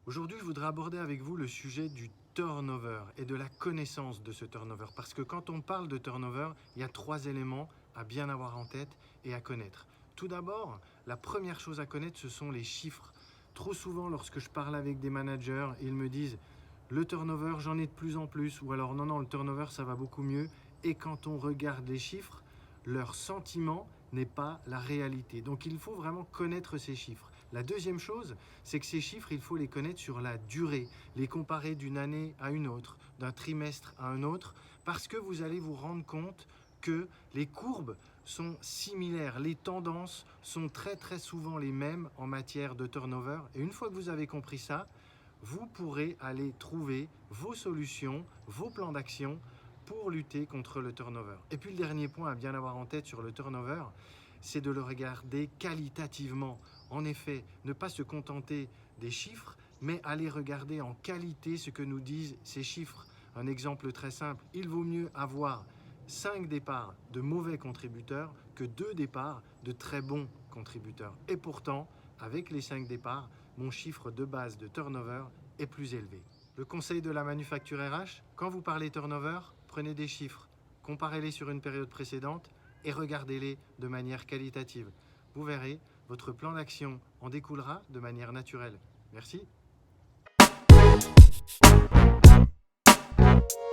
Aujourd'hui, je voudrais aborder avec vous le sujet du turnover et de la connaissance de ce turnover. Parce que quand on parle de turnover, il y a 3 éléments à bien avoir en tête et à connaître. Tout d'abord, la première chose à connaître, ce sont les chiffres. Trop souvent, lorsque je parle avec des managers, ils me disent le turnover, j'en ai de plus en plus, ou alors non, le turnover, ça va beaucoup mieux. Et quand on regarde les chiffres, leur sentiment n'est pas la réalité. Donc il faut vraiment connaître ces chiffres. La deuxième chose, c'est que ces chiffres, il faut les connaître sur la durée, les comparer d'une année à une autre, d'un trimestre à un autre, parce que vous allez vous rendre compte que les courbes sont similaires, les tendances sont très souvent les mêmes en matière de turnover. Et une fois que vous avez compris ça, vous pourrez aller trouver vos solutions, vos plans d'action pour lutter contre le turnover. Et puis le dernier point à bien avoir en tête sur le turnover, c'est de le regarder qualitativement. En effet, ne pas se contenter des chiffres, mais aller regarder en qualité ce que nous disent ces chiffres. Un exemple très simple, il vaut mieux avoir 5 départs de mauvais contributeurs que 2 départs de très bons contributeurs. Et pourtant, avec les 5 départs, mon chiffre de base de turnover est plus élevé. Le conseil de la manufacture RH, quand vous parlez turnover, prenez des chiffres, comparez-les sur une période précédente et regardez-les de manière qualitative. Vous verrez, votre plan d'action en découlera de manière naturelle. Merci.